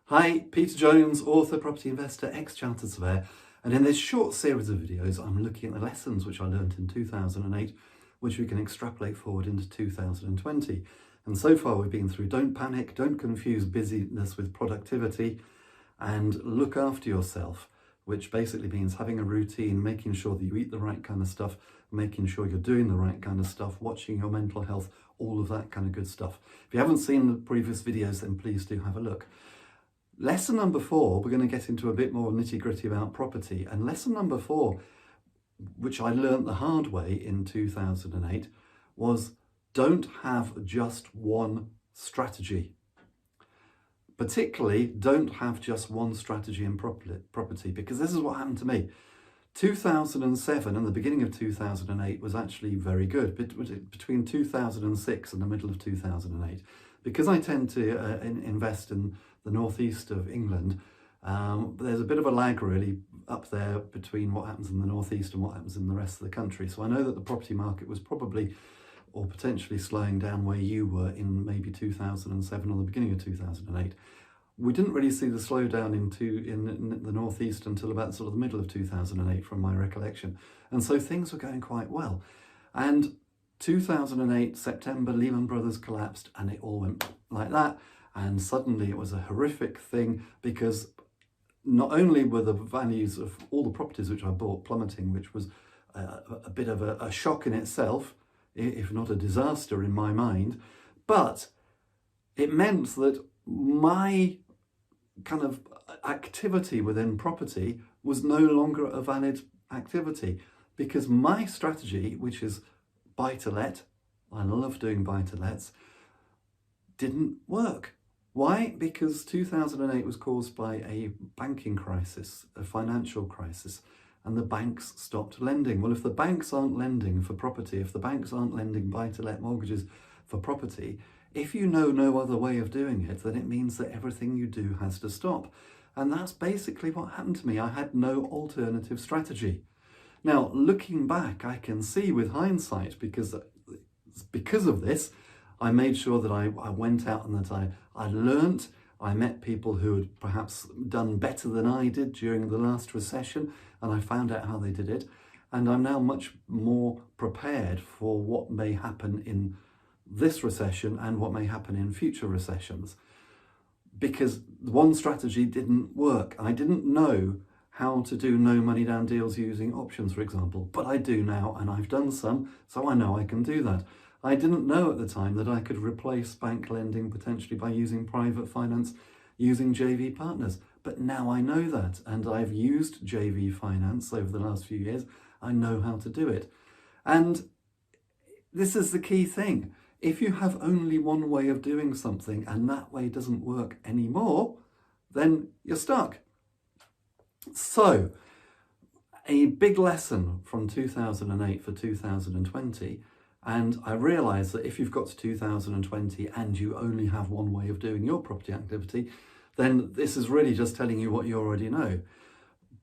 Hi, Peter Jones, author, property investor, ex-chartered surveyor, and in this short series of videos I'm looking at the lessons which I learnt in 2008 which we can extrapolate forward into 2020. And so far we've been through don't panic, don't confuse busyness with productivity, and look after yourself, which basically means having a routine, making sure that you eat the right kind of stuff, making sure you're doing the right kind of stuff, watching your mental health, all of that kind of good stuff. If you haven't seen the previous videos, then please do have a look. Lesson number 4, we're going to get into a bit more nitty-gritty about property. And lesson number 4, which I learnt the hard way in 2008, was don't have just one strategy. Particularly, don't have just one strategy in property, because this is what happened to me. 2007 and the beginning of 2008 was actually very good. Between 2006 and the middle of 2008, because I tend to invest in the northeast of England, there's a bit of a lag really up there between what happens in the northeast and what happens in the rest of the country. So I know that the property market was probably or potentially slowing down where you were in maybe 2007 or the beginning of 2008. We didn't really see the slowdown in the northeast until about sort of the middle of 2008 from my recollection. And so things were going quite well. And 2008, September, Lehman Brothers collapsed and it all went like that. And suddenly it was a horrific thing, because not only were the values of all the properties which I bought plummeting, which was a bit of a shock in itself, if not a disaster in my mind, but it meant that my kind of activity within property was no longer a valid activity, because my strategy, which is buy-to-let, I love doing buy-to-lets, didn't work. Why? Because 2008 was caused by a banking crisis, a financial crisis, and the banks stopped lending. Well, if the banks aren't lending for property, if the banks aren't lending buy-to-let mortgages for property, if you know no other way of doing it, then it means that everything you do has to stop. And that's basically what happened to me. I had no alternative strategy. Now, looking back, I can see with hindsight, because of this, I made sure that I went out and that I learnt. I met people who had perhaps done better than I did during the last recession, and I found out how they did it. And I'm now much more prepared for what may happen in this recession and what may happen in future recessions. Because one strategy didn't work. I didn't know how to do no money down deals using options, for example, but I do now, and I've done some, so I know I can do that. I didn't know at the time that I could replace bank lending potentially by using private finance, using JV partners. But now I know that, and I've used JV finance over the last few years. I know how to do it. And this is the key thing. If you have only one way of doing something and that way doesn't work anymore, then you're stuck. So, a big lesson from 2008 for 2020. And I realise that if you've got to 2020 and you only have one way of doing your property activity, then this is really just telling you what you already know.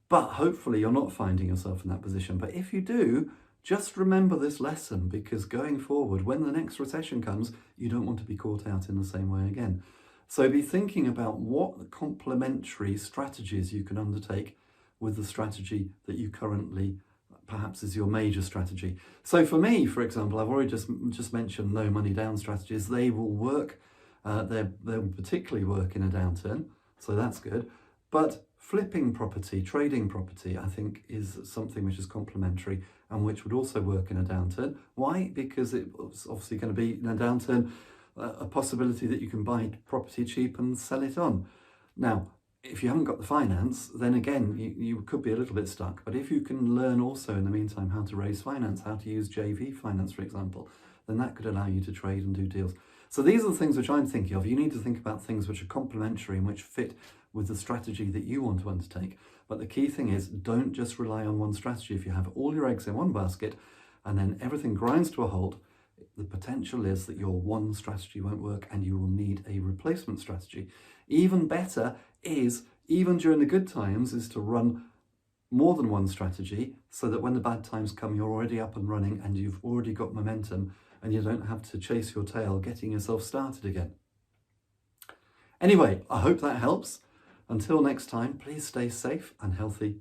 But hopefully you're not finding yourself in that position. But if you do, just remember this lesson, because going forward, when the next recession comes, you don't want to be caught out in the same way again. So be thinking about what complementary strategies you can undertake with the strategy that you currently perhaps is your major strategy. So for me, for example, I've already just mentioned no money down strategies. They will work. They'll particularly work in a downturn, so that's good. But flipping property, trading property, I think is something which is complementary and which would also work in a downturn. Why? Because it's obviously going to be in a downturn a possibility that you can buy property cheap and sell it on. Now, if you haven't got the finance, then again, you could be a little bit stuck. But if you can learn also in the meantime how to raise finance, how to use JV finance, for example, then that could allow you to trade and do deals. So these are the things which I'm thinking of. You need to think about things which are complementary and which fit with the strategy that you want to undertake. But the key thing is, don't just rely on one strategy. If you have all your eggs in one basket and then everything grinds to a halt, the potential is that your one strategy won't work and you will need a replacement strategy. Even better is, even during the good times, is to run more than one strategy so that when the bad times come, you're already up and running and you've already got momentum and you don't have to chase your tail getting yourself started again. Anyway, I hope that helps. Until next time, please stay safe and healthy.